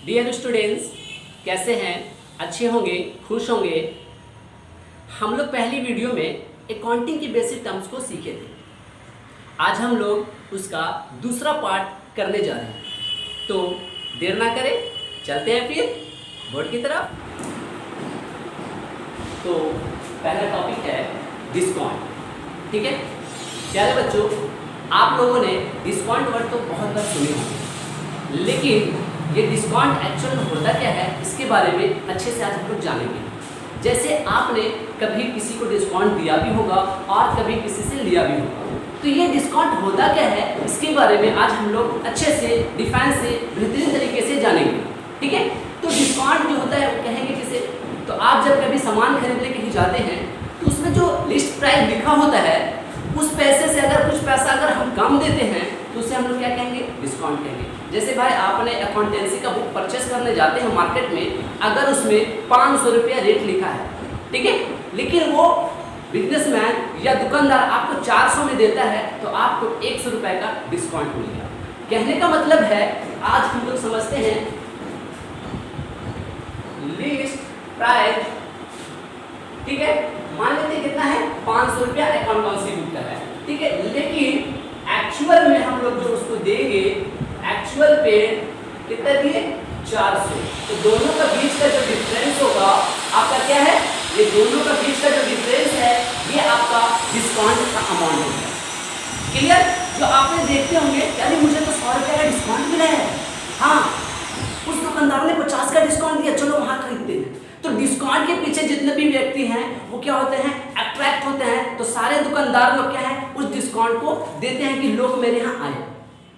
Dear students, कैसे हैं? अच्छे होंगे, खुश होंगे। हम लोग पहली वीडियो में अकाउंटिंग की बेसिक टर्म्स को सीखे थे। आज हम लोग उसका दूसरा पार्ट करने जा रहे हैं, तो देर ना करें, चलते हैं फिर बोर्ड की तरफ। तो पहला टॉपिक है डिस्काउंट। ठीक है प्यारे बच्चों, आप लोगों ने डिस्काउंट वर्ड तो बहुत बार सुने होंगे, लेकिन ये डिस्काउंट एक्चुअल में होता क्या है इसके बारे में अच्छे से आज हम लोग जानेंगे। जैसे आपने कभी किसी को डिस्काउंट दिया भी होगा और कभी किसी से लिया भी होगा, तो ये डिस्काउंट होता क्या है इसके बारे में आज हम लोग अच्छे से डिफाइन से बेहतरीन तरीके से जानेंगे। ठीक है, तो डिस्काउंट जो होता है वो कहेंगे किसे? तो आप जब कभी सामान खरीदने कहीं जाते हैं तो उसमें जो लिस्ट प्राइस लिखा होता है उस पैसे से अगर कुछ पैसा अगर हम कम देते हैं तो उसे हम लोग क्या कहेंगे? डिस्काउंट कहेंगे। जैसे भाई आपने अकाउंटेंसी का बुक परचेस करने जाते हैं मार्केट में, अगर उसमें 500 रुपया रेट लिखा है, ठीक है, लेकिन वो बिजनेसमैन या दुकानदार आपको 400 में देता है तो आपको 100 रुपये का डिस्काउंट मिलेगा। कहने का मतलब है आज हम लोग समझते हैं लिस्ट प्राइस, ठीक है, मान लेते कितना है 500 रुपया अकाउंटेंसी बुक का है, ठीक है, लेकिन एक्चुअल में हम लोग जो उसको देंगे एक्चुअल पे कितना दिए 400, तो दोनों का बीच का जो डिफरेंस होगा आपका क्या है? ये दोनों का बीच का जो डिफरेंस है ये आपका डिस्काउंट का अमाउंट होगा। क्लियर? जो आपने देखते होंगे यानी मुझे तो 100 रुपये का डिस्काउंट मिला है, हाँ उस दुकानदार ने 50 का डिस्काउंट दिया, चलो वहाँ खरीदते हैं। तो डिस्काउंट के पीछे जितने भी व्यक्ति हैं वो क्या होते हैं? अट्रैक्ट होते हैं। तो सारे दुकानदार लोग क्या है उस डिस्काउंट को देते हैं कि लोग मेरे यहाँ आए,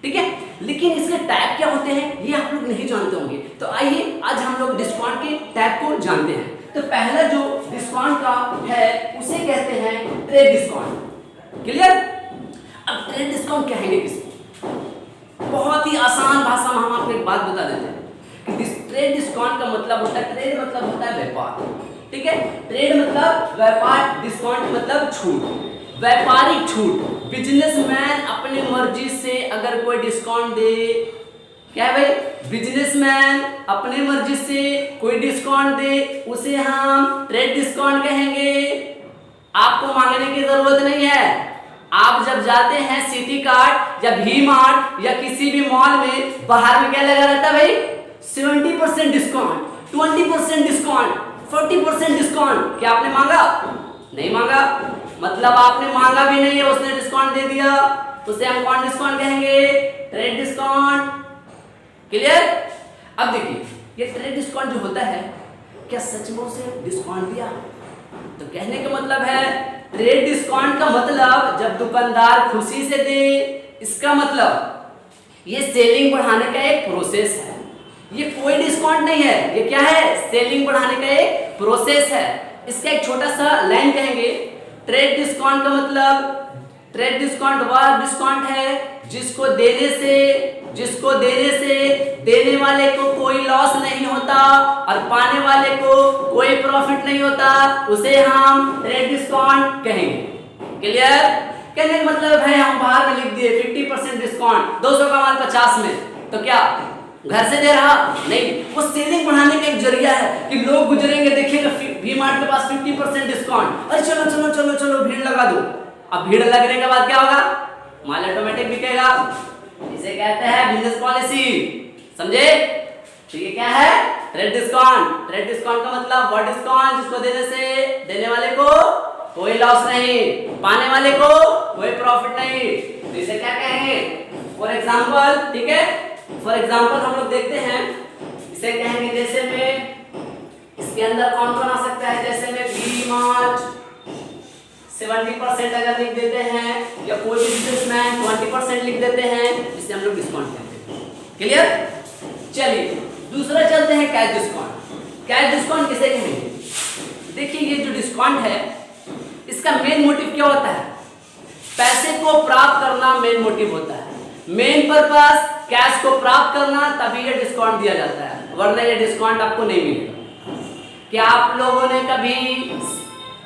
ठीक है, लेकिन इसके टैग क्या होते हैं ये आप लोग नहीं जानते होंगे। तो आइए आज हम लोग डिस्काउंट के टैग को जानते हैं। तो पहला जो डिस्काउंट का है उसे कहते हैं ट्रेड डिस्काउंट। क्लियर? अब ट्रेड डिस्काउंट कहेंगे किसको? बहुत ही आसान भाषा में हम आपको एक बात बता देते हैं कि ट्रेड डिस्काउंट का मतलब होता है, ट्रेड मतलब होता है व्यापार, ठीक है, ट्रेड मतलब व्यापार, डिस्काउंट मतलब छूट, व्यापारिक छूट। बिजनेसमैन अपनी मर्जी से अगर कोई डिस्काउंट दे, क्या है भाई? बिजनेसमैन अपनी मर्जी से कोई डिस्काउंट दे उसे हम ट्रेड डिस्काउंट कहेंगे। आपको मांगने की जरूरत नहीं है। आप जब जाते हैं सिटी कार्ट या वी मार्ट या किसी भी मॉल में, बाहर में क्या लगा रहता है भाई? 70% डिस्काउंट, 20% डिस्काउंट, 40% डिस्काउंट। क्या आपने मांगा? नहीं मांगा, मतलब आपने मांगा भी नहीं है, उसने डिस्काउंट दे दिया, उसे हम कौन डिस्काउंट कहेंगे? Trade discount. क्लियर? अब देखिए ये ट्रेड डिस्काउंट जो होता है क्या सच में उसे डिस्काउंट दिया? तो कहने का मतलब है ट्रेड डिस्काउंट का मतलब जब दुकानदार खुशी से दे, इसका मतलब ये सेलिंग बढ़ाने का एक प्रोसेस है। ये कोई डिस्काउंट नहीं है, ये क्या है? सेलिंग बढ़ाने का एक प्रोसेस है। इसका एक छोटा सा लाइन कहेंगे। ट्रेड डिस्काउंट का मतलब, ट्रेड डिस्काउंट वह डिस्काउंट है जिसको देने से देने वाले को कोई लॉस नहीं होता और पाने वाले को कोई प्रॉफिट नहीं होता, उसे हम ट्रेड डिस्काउंट कहेंगे। क्लियर? कहने का मतलब है हम बाहर में लिख दिए 50% डिस्काउंट, 200 का माल 50 में, तो क्या घर से दे रहा? नहीं, वो सेलिंग बढ़ाने का एक जरिया है कि लोग गुजरेंगे देखेंगे वी मार्ट के पास 50% डिस्काउंट, अरे चलो चलो चलो चलो भीड़ लगा दो। अब भीड़ लगने के बाद क्या होगा? माल ऑटोमेटिक बिकेगा। इसे कहते हैं बिजनेस पॉलिसी। समझे? तो ये क्या है? Trade discount. ट्रेड डिस्काउंट का मतलब वो डिस्काउंट जिसको देने से देने वाले को कोई लॉस नहीं, पाने वाले को कोई प्रॉफिट नहीं, तो इसे क्या कहेंगे? फॉर एग्जाम्पल, ठीक है, फॉर एग्जाम्पल हम लोग देखते हैं, इसे कहेंगे जैसे में इसके अंदर कौन कौन आ सकता है? जैसे में वी मार्ट 70% अगर लिख देते हैं या कोई भी बिजनेसमैन 20% लिख देते हैं, जिससे हम लोग डिस्काउंट कहते हैं। क्लियर? चलिए दूसरा चलते हैं कैश डिस्काउंट। कैश डिस्काउंट किसे कहेंगे? देखिए ये जो डिस्काउंट है इसका मेन मोटिव क्या होता है? पैसे को प्राप्त करना मेन मोटिव होता है। मेन पर्पस कैश को प्राप्त करना, तभी ये डिस्काउंट दिया जाता है, वरना ये डिस्काउंट आपको नहीं मिलेगा। क्या आप लोगों ने कभी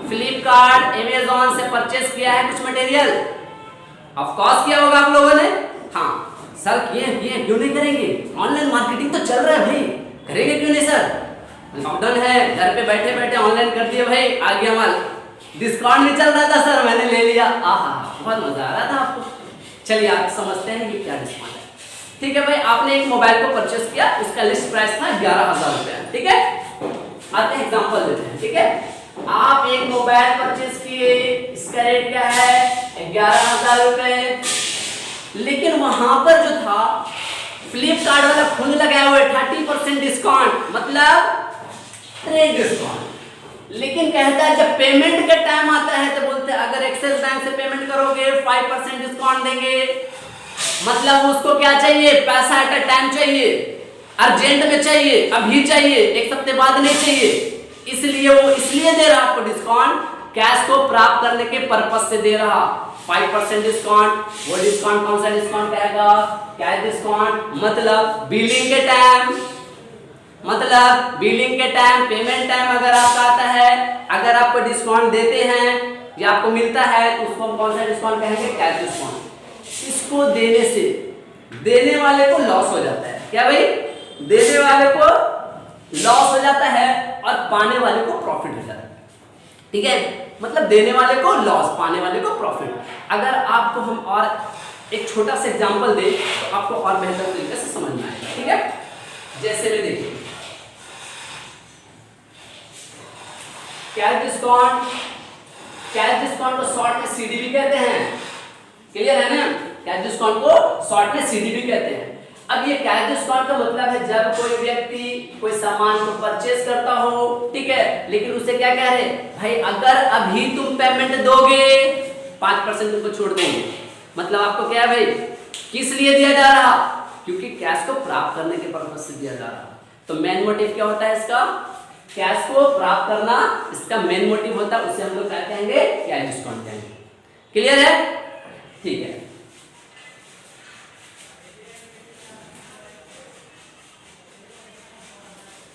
फ्लिपकार्ट, अमेज़न से परचेस किया है कुछ मटेरियल? ऑफ कोर्स किया होगा आप लोगों ने। हाँ सर, ये क्यों नहीं करेंगे? ऑनलाइन मार्केटिंग तो चल रहा है भाई, करेंगे क्यों नहीं सर, लॉकडाउन है, घर पे बैठे बैठे ऑनलाइन कर दिए भाई, आ गया माल, डिस्काउंट नहीं चल रहा था सर, मैंने ले लिया, आहा बहुत मजा आ रहा था आपको। चलिए आप समझते हैं ये क्या डिस्काउंट है। ठीक है भाई, आपने एक मोबाइल को परचेस किया, उसका लिस्ट प्राइस था 11,000 रुपया, ठीक है। आते हैं एग्जांपल देते हैं, ठीक है। आप एक मोबाइल परचेस किए, इसका रेट क्या है 11,000 रुपए, लेकिन वहां पर जो था फ्लिपकार्ट वाला खुद लगाया हुआ 30% डिस्काउंट, मतलब ट्रेड डिस्काउंट। लेकिन कहता है जब पेमेंट का टाइम आता है तो बोलते हैं अगर एक्सिस बैंक से पेमेंट करोगे 5% डिस्काउंट देंगे। मतलब उसको क्या चाहिए, पैसा एट अ टाइम चाहिए, अर्जेंट में चाहिए, अभी चाहिए, एक हफ्ते बाद नहीं चाहिए, इसलिए वो इसलिए दे रहा आपको डिस्काउंट, कैश को प्राप्त करने के पर्पस से दे रहा 5% डिस्काउंट। वो डिस्काउंट कौन सा डिस्काउंट कहेगा, कैश डिस्काउंट, मतलब बिलिंग के टाइम, मतलब बिलिंग के टाइम, पेमेंट टाइम अगर आपका आता है, अगर आपको डिस्काउंट देते हैं या आपको मिलता है तो उसको हम कौन सा डिस्काउंट कहेंगे, कैश डिस्काउंट। इसको देने से देने वाले को लॉस हो जाता है, क्या भाई, देने वाले को लॉस हो जाता है और पाने वाले को प्रॉफिट हो जाता है, ठीक है। मतलब देने वाले को लॉस, पाने वाले को प्रॉफिट। अगर आपको हम और एक छोटा सा एग्जांपल दें तो आपको और बेहतर तरीके से समझ में आएगा, ठीक है। जैसे में देखिए कैश डिस्काउंट, कैश डिस्काउंट को शॉर्ट में सीडीबी कहते हैं, क्लियर है ना। कैश डिस्काउंट को शॉर्ट में सीडीबी कहते हैं। अब ये कैश डिस्काउंट का मतलब है जब कोई व्यक्ति कोई सामान को परचेस करता हो, ठीक है, लेकिन उसे क्या कह रहे भाई अगर अभी तुम पेमेंट दोगे 5% तुमको छोड़ देंगे। मतलब आपको क्या है भाई, किस लिए दिया जा रहा, क्योंकि कैश को प्राप्त करने के पर्पस से दिया जा रहा। तो मेन मोटिव क्या होता है इसका, कैश को प्राप्त करना इसका मेन मोटिव होता है, उसे हम लोग क्या कहेंगे, कैश डिस्काउंट कहेंगे। क्लियर है, ठीक है।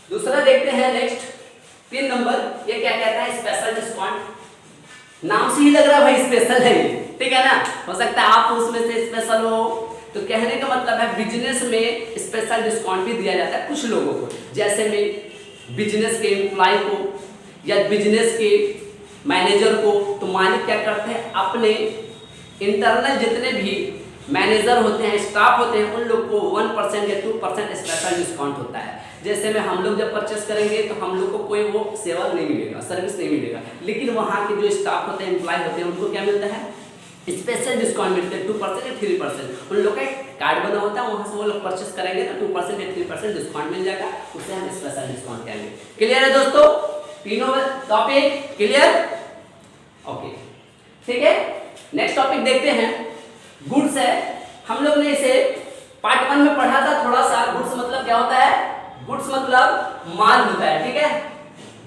दूसरा देखते हैं नेक्स्ट 3 नंबर, ये क्या कहता है, स्पेशल डिस्काउंट। नाम से ही लग रहा है भाई स्पेशल है, ठीक है ना। हो सकता है आप उसमें से स्पेशल हो, तो कहने का मतलब है बिजनेस में स्पेशल डिस्काउंट भी दिया जाता है कुछ लोगों को। जैसे में बिजनेस के एम्प्लॉय को या बिजनेस के मैनेजर को, तो मालिक क्या करते हैं अपने इंटरनल जितने भी मैनेजर होते हैं, स्टाफ होते हैं, उन लोग को 1% या 2% स्पेशल डिस्काउंट होता है। जैसे में हम लोग जब परचेस करेंगे तो हम लोग को कोई वो सेवा नहीं मिलेगा, सर्विस नहीं मिलेगा, लेकिन वहाँ के जो स्टाफ होते हैं, एम्प्लॉय होते हैं, उनको क्या मिलता है, स्पेशल डिस्काउंट मिलते हैं 2% या 3%। उन लोग का कार्ड बना होता है, वहाँ से वो लोग परचेस करेंगे तो 2% या 3% डिस्काउंट मिल जाएगा, उसे हम स्पेशल डिस्काउंट कहेंगे। क्लियर है दोस्तों, तीनों टॉपिक क्लियर, ओके, ठीक है। नेक्स्ट टॉपिक देखते हैं, गुड्स है। हम लोग ने इसे पार्ट 1 में पढ़ा था थोड़ा सा। गुड्स मतलब क्या होता है, गुड्स मतलब माल होता है, ठीक है।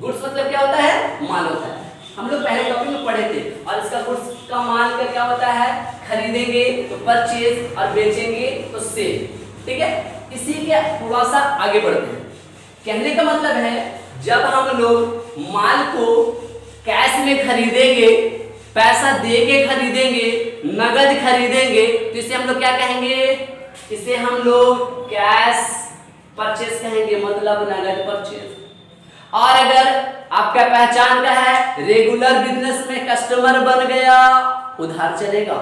गुड्स मतलब क्या होता है, माल होता है। हम लोग पहले टॉपिक में पढ़े थे। और इसका गुड्स का माल का क्या होता है, खरीदेंगे तो परचेज और बेचेंगे तो सेल, ठीक है। इसी के थोड़ा सा आगे बढ़ते हैं। कहने का मतलब है जब हम लोग माल को कैश में खरीदेंगे, पैसा दे के खरीदेंगे, नगद खरीदेंगे, तो इसे हम लोग क्या कहेंगे, इसे हम लोग कैश परचेस कहेंगे, मतलब नगद परचेस। और अगर आपका पहचान का है, रेगुलर बिजनेस में कस्टमर बन गया, उधार चलेगा,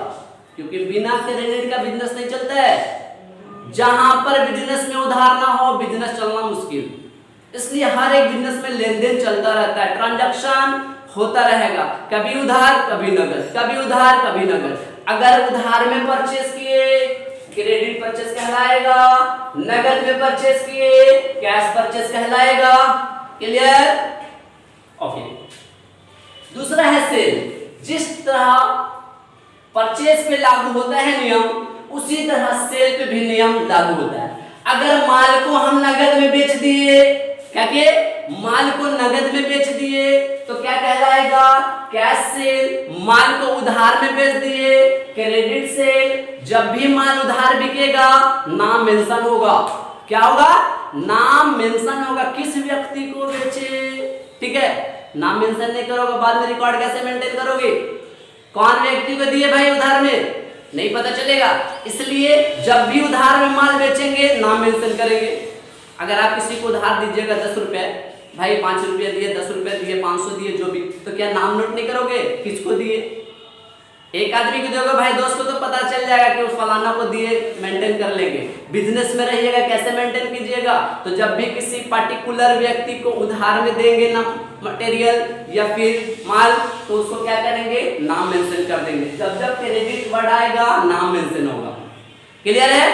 क्योंकि बिना क्रेडिट का बिजनेस नहीं चलता है। जहां पर बिजनेस में उधार ना हो, बिजनेस चलना मुश्किल। इसलिए हर एक बिजनेस में लेन देन चलता रहता है, ट्रांजैक्शन होता रहेगा, कभी उधार कभी नगद, कभी उधार कभी नगद। अगर उधार में परचेस किए क्रेडिट परचेस कहलाएगा, नगद में परचेस किए कैश परचेस कहलाएगा। Clear, okay. दूसरा है सेल। जिस तरह परचेस पे लागू होता है नियम, उसी तरह सेल पे भी नियम लागू होता है। अगर माल को हम नगद में बेच दिए, क्या के माल को नगद में बेच दिए तो क्या कहलाएगा, कैश सेल। माल को उधार में बेच दिए, क्रेडिट सेल। जब भी माल उधार बिकेगा नाम मेंशन होगा, क्या होगा, नाम मेंशन होगा, किस व्यक्ति को बेचे, ठीक है। नाम मेंशन नहीं करोगे, बाद में रिकॉर्ड कैसे मेंटेन करोगे, कौन व्यक्ति को दिए भाई उधार में, नहीं पता चलेगा। इसलिए जब भी उधार में माल बेचेंगे नाम मेंशन करेंगे। अगर आप किसी को उधार दीजिएगा 10 रुपए, भाई 5 रुपये दिए, 10 रुपये दिए, 500 दिए, जो भी, तो क्या नाम नोट नहीं करोगे किसको दिए? एक आदमी को दोगे भाई, दोस्त को तो पता चल जाएगा कि उस फलाना को दिए, मेंटेन कर लेंगे। बिजनेस में रहिएगा, कैसे मेंटेन कीजिएगा? तो जब भी किसी पर्टिकुलर व्यक्ति को उधार में देंगे ना मटेरियल या फिर माल, तो उसको क्या करेंगे? नाम मेंशन कर देंगे। जब जब क्रेडिट वर्ड आएगा नाम मेंशन होगा। क्लियर है?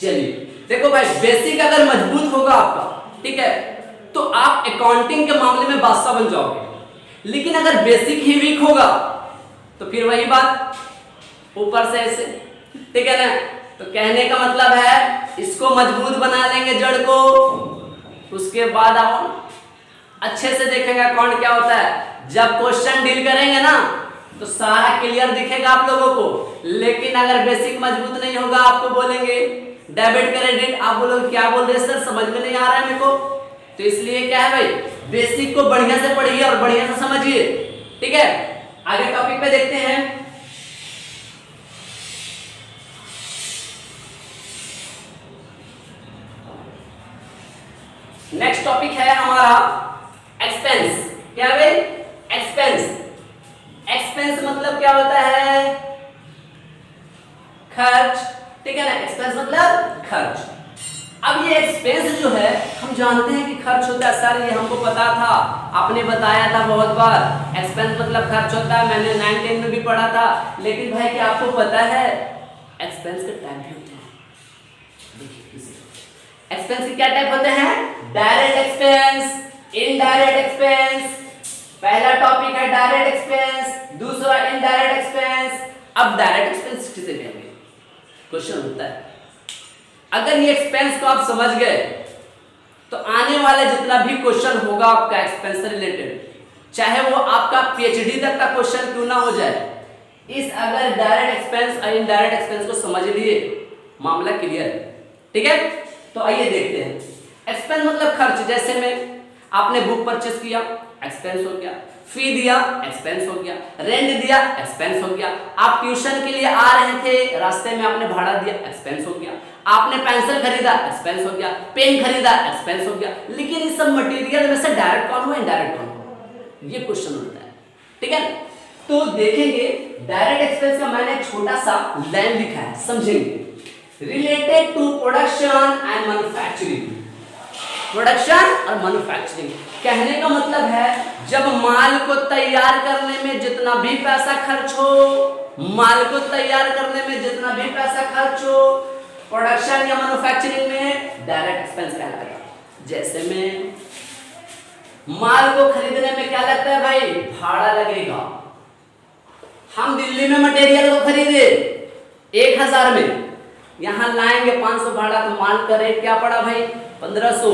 चलिए देखो भाई, बेसिक अगर मजबूत होगा आपका, ठीक है, तो आप अकाउंटिंग के मामले में बादशाह बन जाओगे। लेकिन अगर बेसिक ही वीक होगा तो फिर वही बात, ऊपर से ऐसे, ठीक है ना? तो कहने का मतलब है इसको मजबूत बना लेंगे जड़ को, उसके बाद आप अच्छे से देखेंगे अकाउंट क्या होता है। जब क्वेश्चन डील करेंगे ना तो सारा क्लियर दिखेगा आप लोगों को। लेकिन अगर बेसिक मजबूत नहीं होगा, आपको बोलेंगे डेबिट क्रेडिट, आप बोलोगे क्या बोल रहे सर, समझ में नहीं आ रहा है मेरे को। तो इसलिए क्या है भाई, बेसिक को बढ़िया से पढ़िए और बढ़िया से समझिए, ठीक है? आगे टॉपिक पे देखते हैं। नेक्स्ट टॉपिक है हमारा एक्सपेंस। क्या है भाई? एक्सपेंस। एक्सपेंस मतलब क्या होता है? खर्च, ठीक है ना? एक्सपेंस मतलब खर्च। अब ये एक्सपेंस जो है, हम जानते हैं कि खर्च होता है सर, ये हमको पता था, आपने बताया था बहुत बार, एक्सपेंस मतलब खर्च होता है, मैंने 9-10 में भी पढ़ा था। लेकिन भाई क्या आपको पता है एक्सपेंस के टाइप भी होते हैं? देखिए एक्सपेंस के क्या टाइप होते हैं? Direct expense, indirect expense. पहला टॉपिक है डायरेक्ट एक्सपेंस, दूसरा इनडायरेक्ट एक्सपेंस। अब डायरेक्ट एक्सपेंस किसे कहेंगे? क्वेश्चन होता है। अगर ये एक्सपेंस को आप समझ गए तो आने वाले जितना भी क्वेश्चन होगा आपका एक्सपेंस से रिलेटेड, चाहे वो आपका पीएचडी तक का क्वेश्चन क्यों ना हो जाए, इस अगर डायरेक्ट एक्सपेंस और इनडायरेक्ट एक्सपेंस को समझ लिए, मामला क्लियर है, ठीक है? तो आइए देखते हैं। एक्सपेंस मतलब खर्च। जैसे में आपने बुक परचेस किया, एक्सपेंस हो गया। फी दिया, एक्सपेंस हो गया। रेंट दिया, एक्सपेंस हो गया। आप ट्यूशन के लिए आ रहे थे, रास्ते में आपने भाड़ा दिया, एक्सपेंस हो गया। आपने पेंसिल खरीदा, एक्सपेंस हो गया। पेन खरीदा, एक्सपेंस हो गया। लेकिन इस सब मटेरियल में से डायरेक्ट कौन हुआ, इनडायरेक्ट कौन हुआ, ये क्वेश्चन होता है, ठीक है? तो देखेंगे डायरेक्ट एक्सपेंस का मैंने एक छोटा सा लाइन लिखा है, समझेंगे। Related to production and manufacturing. Production और मैन्युफैक्चरिंग कहने का मतलब है जब माल को तैयार करने में जितना भी पैसा खर्च हो, माल को तैयार करने में जितना भी पैसा खर्च हो, प्रोडक्शन या मैन्युफैक्चरिंग में डायरेक्ट एक्सपेंस कहलाएगा। जैसे में माल को खरीदने में क्या लगता है भाई? भाड़ा लगेगा। हम दिल्ली में मटेरियल को खरीदे 1000 में, यहां लाएंगे 500 भाड़ा, तो माल का रेट क्या पड़ा भाई? 1500।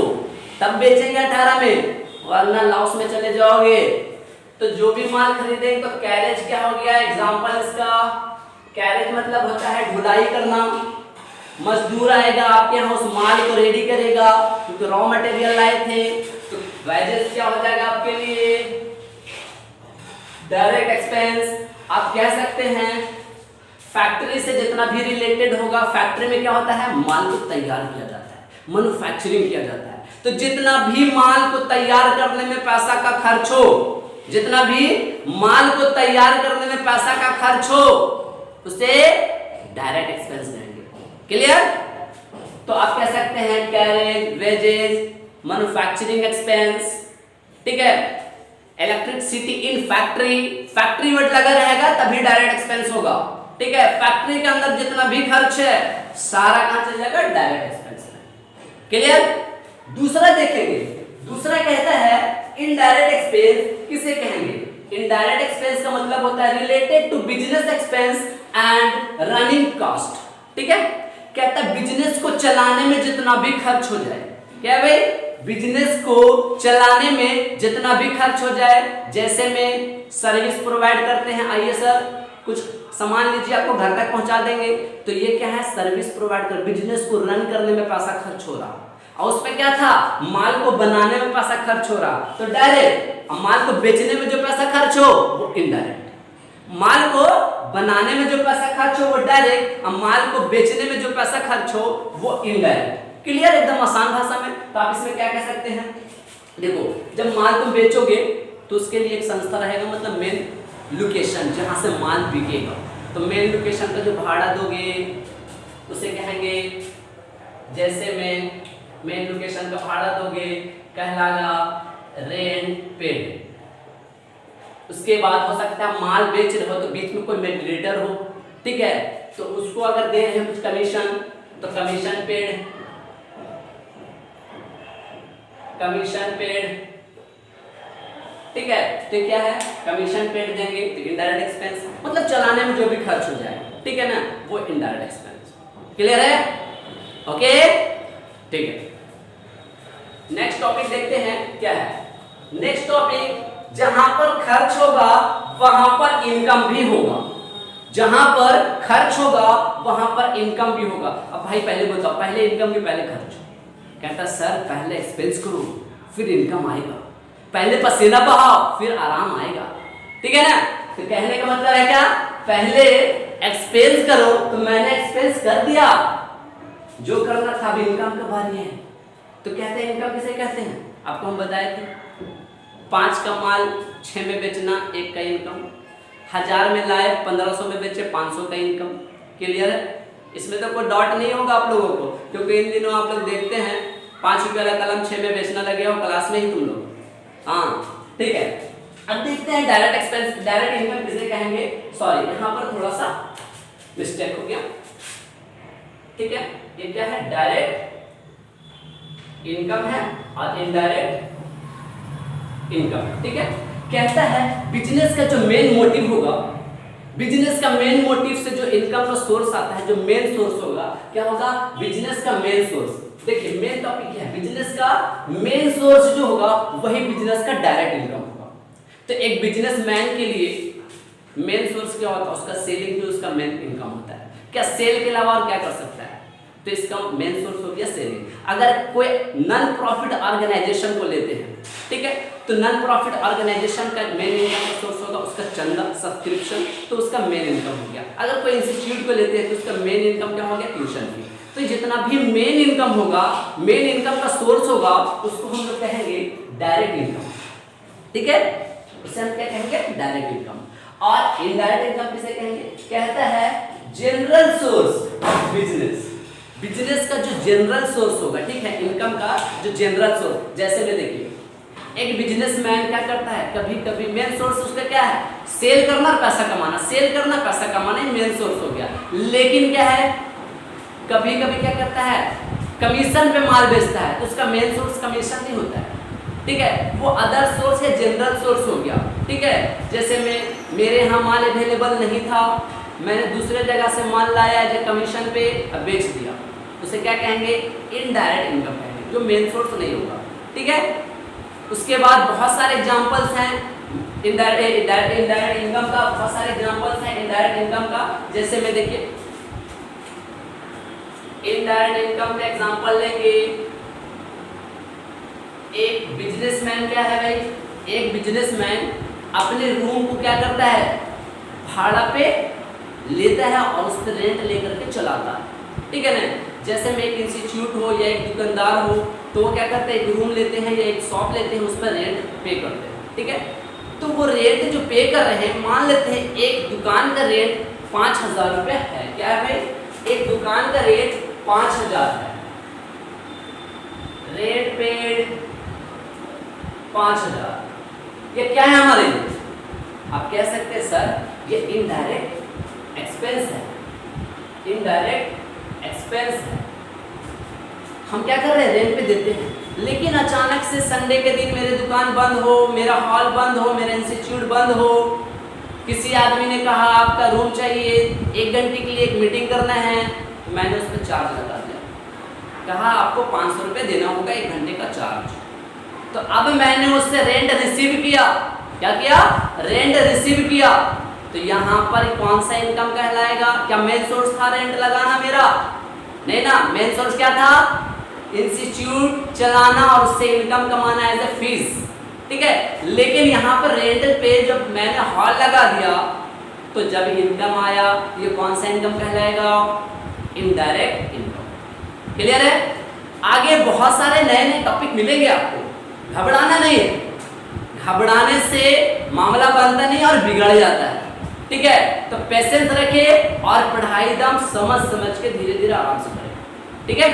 तब बेचेंगे 18 में, वरना लॉस में चले जाओगे। तो जो भी माल खरीदेंगे, तो कैरेज क्या हो गया एग्जांपल इसका? कैरेज मतलब होता है ढुलाई करना। मजदूर आएगा आपके यहाँ, उस माल को रेडी करेगा, क्योंकि रॉ मटेरियल लाए थे। तो वेजेस क्या हो जाएगा आपके लिए? Direct expense. आप कह सकते हैं फैक्ट्री से जितना भी रिलेटेड होगा, फैक्ट्री में क्या होता है? माल को तैयार किया जाता है, मैन्युफैक्चरिंग किया जाता है। तो जितना भी माल को तैयार करने में पैसा का खर्च हो, जितना भी माल को तैयार करने में पैसा का खर्च हो, उसे डायरेक्ट एक्सपेंस कहेंगे। क्लियर? तो आप कह सकते हैं कैरेज, वेजेस, मैन्युफैक्चरिंग एक्सपेंस, ठीक है? Electricity in factory, factory word लगा रहेगा तभी डायरेक्ट एक्सपेंस होगा, ठीक है? फैक्ट्री के अंदर जितना भी खर्च है सारा कहां चल जाएगा? डायरेक्ट एक्सपेंस में। क्लियर? दूसरा देखेंगे, दूसरा कहता है इनडायरेक्ट एक्सपेंस किसे कहेंगे? इनडायरेक्ट एक्सपेंस का मतलब होता है related to business expense and running cost, ठीक है? कहता है बिजनेस को चलाने में जितना भी खर्च हो जाए, क्या भाई? बिजनेस को चलाने में जितना भी खर्च हो जाए। जैसे में सर्विस प्रोवाइड करते हैं, आइए सर कुछ सामान लीजिए, आपको घर तक पहुंचा देंगे, तो ये क्या है? सर्विस प्रोवाइड कर, बिजनेस को रन करने में पैसा खर्च हो रहा, और उसमें क्या था? माल को बनाने में पैसा खर्च हो रहा, तो डायरेक्ट। माल को बेचने में जो पैसा खर्च हो वो इनडायरेक्ट। माल को बनाने में जो पैसा खर्च हो वो डायरेक्ट, और माल को बेचने में जो पैसा खर्च हो वो इनडायरेक्ट। क्लियर, एकदम आसान भाषा में। तो आप इसमें क्या कह सकते हैं, देखो जब माल तुम बेचोगे तो उसके लिए एक संस्था रहेगा, मतलब मेन लोकेशन जहां से माल बिकेगा। तो मेन लोकेशन का जो भाड़ा दोगे उसे कहेंगे, जैसे में मेन लोकेशन का भाड़ा दोगे कहलागा रेंट पेड। उसके बाद हो सकता है माल बेच रहे हो तो बीच में कोई मेडिएटर हो, ठीक है, तो उसको अगर दे रहे हैं कुछ कमीशन तो कमीशन पेड, कमीशन पेड, ठीक है। तो क्या है, कमीशन पेड देंगे तो इनडायरेक्ट एक्सपेंस, मतलब चलाने में जो भी खर्च हो जाए, ठीक है ना, वो इनडायरेक्ट एक्सपेंस। क्लियर है, ओके, ठीक है। नेक्स्ट टॉपिक देखते हैं क्या है। नेक्स्ट टॉपिक, जहां पर खर्च होगा वहां पर इनकम भी होगा, जहां पर खर्च होगा वहां पर इनकम भी होगा। अब भाई पहले बताओ, पहले इनकम के पहले खर्च? कहता सर पहले एक्सपेंस करो फिर इनकम आएगा, पहले पसीना बहाओ फिर आराम आएगा, ठीक है ना। तो कहने का मतलब है क्या, पहले एक्सपेंस करो, तो मैंने एक्सपेंस कर दिया, जो करना था अभी इनकम का बारी है। तो कहते हैं इनकम किसे कहते हैं, आपको हम बताए थे, 5 का माल 6 में बेचना 1 का इनकम, 1000 में लाए 1500 में बेचे 500 का इनकम। क्लियर है, इसमें तो कोई डॉट नहीं होगा आप लोगों को, क्योंकि इन दिनों आप लोग देखते हैं 5 रुपये वाला कलम 6 में बेचना लगे हो क्लास में ही तुम लोग, हाँ ठीक है। अब देखते हैं डायरेक्ट एक्सपेंस, डायरेक्ट इनकम किसे कहेंगे, सॉरी यहाँ पर थोड़ा सा मिस्टेक हो गया, ठीक है। ये क्या है, डायरेक्ट इनकम है और इनडायरेक्ट इनकम, ठीक है। कहता है बिजनेस का जो मेन मोटिव होगा, बिजनेस का मेन मोटिव से जो इनकम का सोर्स आता है, जो मेन सोर्स होगा, क्या होगा, बिजनेस का मेन सोर्स। देखिए मेन टॉपिक क्या है, बिजनेस का मेन सोर्स जो होगा वही बिजनेस का डायरेक्ट इनकम होगा। तो एक बिजनेसमैन के लिए मेन सोर्स क्या होता है, उसका सेलिंग, जो उसका मेन इनकम होता है। क्या सेल के अलावा और क्या कर सकता है, तो इसका मेन सोर्स हो गया सेलिंग। अगर कोई नॉन प्रॉफिट ऑर्गेनाइजेशन को लेते हैं, ठीक है, तो नॉन प्रॉफिट ऑर्गेनाइजेशन का मेन इनकम का सोर्स होगा उसका चंदा, सब्सक्रिप्शन, तो उसका मेन इनकम हो गया। अगर कोई इंस्टीट्यूट को लेते हैं तो उसका मेन इनकम क्या हो गया, ट्यूशन फी। तो जितना भी मेन इनकम होगा, मेन इनकम का सोर्स होगा, उसको हम लोग कहेंगे डायरेक्ट इनकम, ठीक है, उसे हम क्या कहेंगे, डायरेक्ट इनकम। और इनडायरेक्ट इनकम किसे कहेंगे, कहता है general source of business, business का जो जनरल सोर्स होगा, ठीक है, इनकम का जो जनरल सोर्स। जैसे में देखिए एक बिजनेसमैन क्या करता है, कभी कभी मेन सोर्स उसका क्या है, सेल करना और पैसा कमाना, सेल करना पैसा कमाना ही मेन सोर्स हो गया। लेकिन क्या है, कभी कभी क्या करता है, कमीशन पे माल बेचता है, तो उसका मेन सोर्स कमीशन नहीं होता है, ठीक है, वो अदर सोर्स है, जनरल सोर्स हो गया, ठीक है। जैसे में मेरे यहाँ माल अवेलेबल नहीं था, मैंने दूसरे जगह से माल लाया जो कमीशन पे बेच दिया, उसे क्या कहेंगे, इनडायरेक्ट इनकम कहेंगे, जो मेन सोर्स नहीं होगा, ठीक है। उसके बाद बहुत सारे एग्जांपल्स हैं इनडायरेक्ट इनकम का, बहुत सारे एग्जांपल्स हैं इनडायरेक्ट इनकम का। जैसे में देखिए इनडायरेक्ट इनकम का एग्जांपल लेंगे, एक बिजनेसमैन क्या है भाई, एक बिजनेसमैन अपने रूम को क्या करता है, भाड़ा पे लेता है और उस पर रेंट लेकर के चलाता है, ठीक है ना। जैसे में एक इंस्टीट्यूट हो या एक दुकानदार हो, तो वो क्या करते हैं, एक रूम लेते हैं या एक शॉप लेते हैं, उस पर रेंट पे करते हैं, ठीक है। तो वो रेंट जो पे कर रहे हैं, मान लेते हैं एक दुकान का रेट 5000 रुपये है, क्या है भाई, एक दुकान का रेट 5000 है, रेट पेड 5000, ये क्या है हमारे लिए, आप कह सकते हैं सर ये इनडायरेक्ट एक्सपेंस है, इनडायरेक्ट एक्सपेंस है। हम क्या कर रहे हैं, रेंट पे देते हैं, लेकिन अचानक से संडे के दिन मेरी दुकान बंद हो, मेरा हॉल बंद हो, मेरा इंस्टीट्यूट बंद हो, किसी आदमी ने कहा आपका रूम चाहिए, 1 घंटे के लिए एक मीटिंग करना है, तो मैंने उस पर चार्ज लगा दिया, कहा आपको 500 रुपये देना होगा 1 घंटे का चार्ज। तो अब मैंने उससे रेंट रिसीव किया, क्या किया, रेंट रिसीव किया, तो यहाँ पर कौन सा इनकम कहलाएगा, क्या मेन सोर्स था रेंट लगाना मेरा, नहीं ना, मेन सोर्स क्या था, इंस्टीट्यूट चलाना और उससे इनकम कमाना एज ए फीस, ठीक है। लेकिन यहाँ पर रेंट पे जब मैंने हॉल लगा दिया, तो जब इनकम आया, ये कौन सा इनकम कहलाएगा, इनडायरेक्ट इनकम। क्लियर है, आगे बहुत सारे नए नए टॉपिक मिलेंगे आपको, घबराना नहीं है। घबराने से मामला बनता नहीं और बिगड़ जाता है, ठीक है। तो पेशेंस रखिए और पढ़ाई एकदम समझ समझ के धीरे धीरे आराम से करें, ठीक है।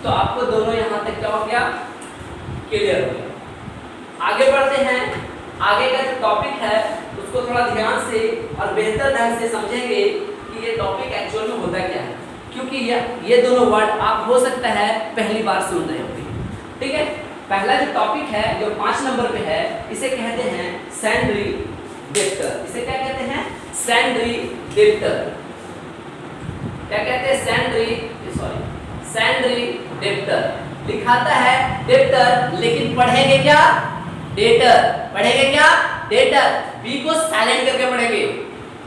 तो आपको दोनों यहाँ तक क्या हो गया, क्लियर हो गया। आगे बढ़ते हैं, आगे का जो टॉपिक है उसको थोड़ा ध्यान से और बेहतर ढंग से समझेंगे कि ये टॉपिक एक्चुअल में होता क्या है, क्योंकि ये दोनों वर्ड आप हो सकता है पहली बार सुन रहे होंगे, ठीक है। पहला जो टॉपिक है जो 5 नंबर पे है, इसे कहते हैं सैंडरी डेप्टर। इसे क्या कहते हैं, सैंडरी डेप्टर। क्या कहते हैं, सैंडरी डेप्टर। लिखाता है डेप्टर, लेकिन पढ़ेंगे क्या, डेटर। पढ़ेंगे क्या, डेटर। बी को साइलेंट करके पढ़ेंगे,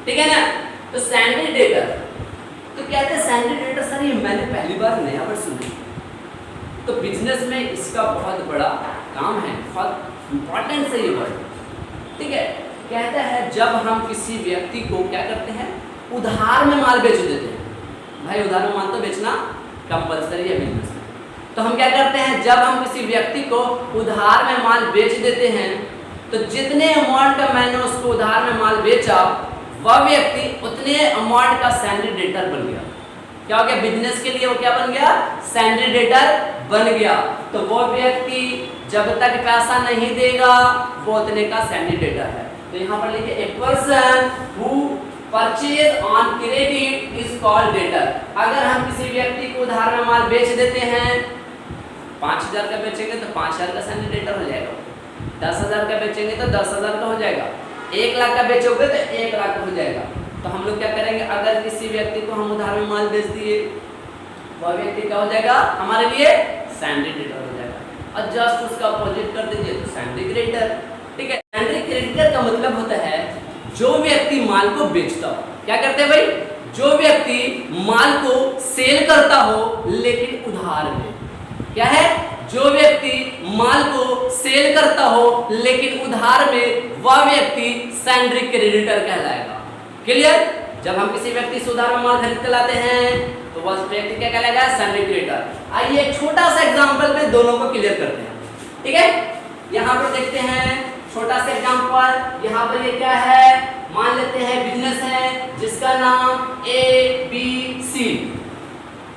ठीक है ना। तो सैंडरी डेटर, तो कहते हैं सैंडरी डेटर। सर ये मैंने पहली बार नया वर्ड सुना। तो बिजनेस में इसका बहुत बड़ा काम है, बहुत इंपॉर्टेंट है ये वर्ड, ठीक है। कहता है जब हम किसी व्यक्ति को क्या करते हैं, उधार में माल बेच देते हैं। भाई उधार में माल तो बेचना कंपलसरी है बिजनेस में। तो हम क्या करते हैं, जब हम किसी व्यक्ति को उधार में माल बेच देते हैं, तो जितने अमाउंट का मैंने उसको उधार में माल बेचा, वह व्यक्ति उतने अमाउंट का सैंडरी डेटर बन गया। क्या हो गया, बिजनेस के लिए वो क्या बन गया, सैंडरी डेटर बन गया। तो वो व्यक्ति जब तक पैसा नहीं देगा वो उतने का सैंडरी डेटर है। तो यहाँ पर लिखे a person who purchase on credit is called debtor. अगर हम किसी व्यक्ति को उधार में माल बेच देते हैं, 5000 का बेचेंगे तो 5000 का सैंडरी डेटर हो जाएगा, 10,000 का बेचेंगे तो 10,000 का हो जाएगा, 1 लाख का बेचोगे तो 1 लाख का हो जाएगा। तो हम लोग क्या करेंगे, अगर किसी व्यक्ति को हम उधार में माल बेच दिए, वह व्यक्ति क्या हो जाएगा, हमारे लिए सैंडरी डेटर हो जाएगा। और जस्ट उसका अपोजिट कर दीजिए तो सैंडरी क्रेडिटर, ठीक है। सैंडरी क्रेडिटर का मतलब होता है जो व्यक्ति माल को बेचता हो। क्या करते हैं भाई, जो व्यक्ति माल को सेल करता हो लेकिन उधार में। क्या है, जो व्यक्ति माल को सेल करता हो लेकिन उधार में, वह व्यक्ति सैंडरी क्रेडिटर कहलाएगा। क्लियर। जब हम किसी व्यक्ति से उधार में माल खरीद के लाते हैं तो वह व्यक्ति क्या कहलाएगा, सैंडरी क्रेडिटर। आइए एक छोटा सा एग्जांपल में दोनों को क्लियर करते हैं, ठीक है। यहाँ पर देखते हैं छोटा सा एग्जांपल। यहाँ पर ये क्या है, मान लेते हैं बिजनेस है जिसका नाम ABC।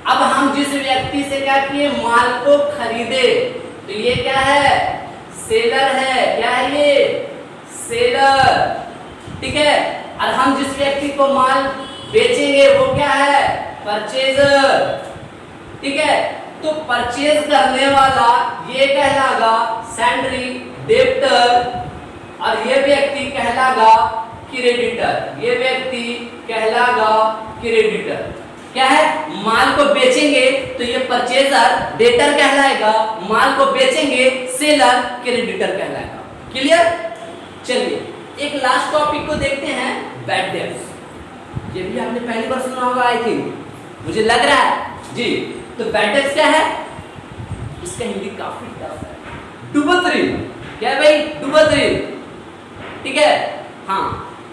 अब हम जिस व्यक्ति से क्या किए, माल को खरीदे, तो ये क्या है, सेलर है। क्या है ये, सेलर, ठीक है। और हम जिस व्यक्ति को माल बेचेंगे वो क्या है, परचेजर, ठीक है। तो परचेज करने वाला ये कहलागा सैंडरी डेप्टर और ये व्यक्ति कहलागा क्रेडिटर। ये व्यक्ति कहलागा क्रेडिटर। क्या है, माल को बेचेंगे तो ये परचेजर डेटर कहलाएगा, माल को बेचेंगे सेलर क्रेडिटर कहलाएगा। क्लियर। चलिए एक लास्ट टॉपिक को देखते हैं, बैड डेब्ट्स। ये भी आपने पहली बार सुना होगा आई थिंक, मुझे लग रहा है जी। तो बैड डेब्ट्स क्या है, इसका हिंदी काफी टफ है, डूबतरी। क्या है भाई, डूबतरी, ठीक है। हाँ,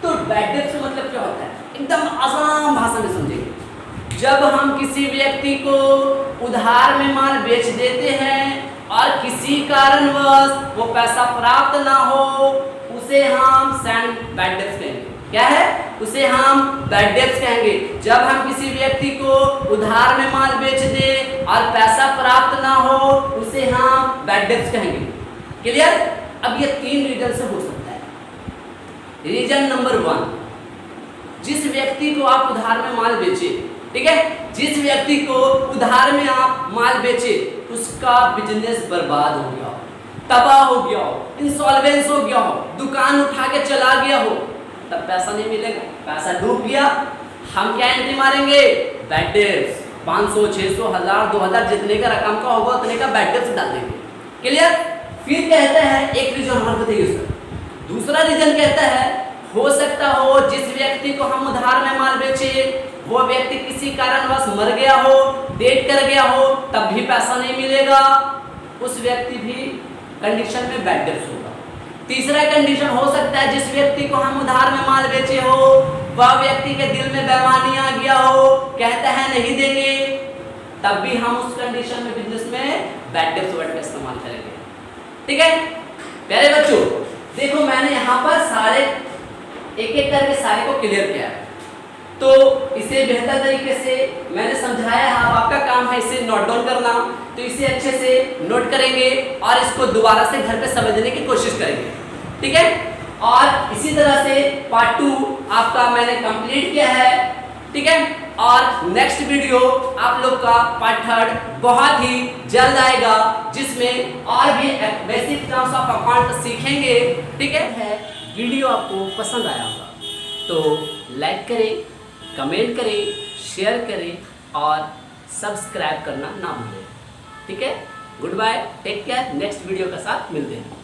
तो बैड डेब्ट्स का मतलब क्या होता है, एकदम आसान भाषा में समझेंगे। जब हम किसी व्यक्ति को उधार में माल बेच देते हैं और किसी कारणवश वो पैसा प्राप्त ना हो, उसे हम बैड डेब्ट्स कहेंगे। क्या है, उसे हम बैड डेब्ट्स कहेंगे। जब हम किसी व्यक्ति को उधार में माल बेच दे और पैसा प्राप्त ना हो, उसे हम बैड डेब्ट्स कहेंगे। क्लियर। अब ये 3 रीजन से हो सकता है। रीजन नंबर 1, जिस व्यक्ति को आप उधार में माल बेचे, ठीक है, जिस व्यक्ति को उधार में आप माल बेचे उसका बिजनेस बर्बाद हो गया हो, तबाह हो गया हो, इंसॉल्वेंस हो गया हो, दुकान उठा के चला गया हो, तब पैसा नहीं मिलेगा, पैसा डूब गया। हम क्या एंट्री मारेंगे, बैड डेब्ट्स। 500, 600, 1000, 2000 जितने का रकम का होगा उतने का बैड डेब्ट्स डाल देंगे। क्लियर। फिर कहते हैं एक रीजन और बताइए सर। दूसरा रीजन कहता है हो सकता हो जिस व्यक्ति को हम उधार में माल बेचे वो व्यक्ति किसी कारणवश मर गया हो, डेट कर गया हो, तब भी पैसा नहीं मिलेगा, उस व्यक्ति भी कंडीशन में बैड डेब्ट्स होगा। तीसरा कंडीशन हो सकता है जिस व्यक्ति को हम उधार में माल बेचे हो वह व्यक्ति के दिल में बेईमानी आ गया हो, कहता है नहीं देंगे, तब भी हम उस कंडीशन में बिजनेस में बैड डेब्ट वर्ड का इस्तेमाल करेंगे। ठीक है प्यारे बच्चों, देखो मैंने यहाँ पर सारे एक एक करके सारे को क्लियर किया है, तो इसे बेहतर तरीके से मैंने समझाया है। अब आपका काम है इसे नोट डाउन करना, तो इसे अच्छे से नोट करेंगे और इसको दोबारा से घर पे समझने की कोशिश करेंगे। ठीक है, और इसी तरह से पार्ट 2 आपका मैंने कंप्लीट किया है। ठीक है, और नेक्स्ट वीडियो आप लोग का पार्ट 3 बहुत ही जल्द आएगा, जिसमें और भी बेसिक टर्म्स ऑफ अकाउंट सीखेंगे। ठीक है, वीडियो आपको पसंद आया होगा तो लाइक करें, कमेंट करें, शेयर करें और सब्सक्राइब करना ना भूलें। ठीक है, goodbye, take care, next video के साथ मिलते हैं।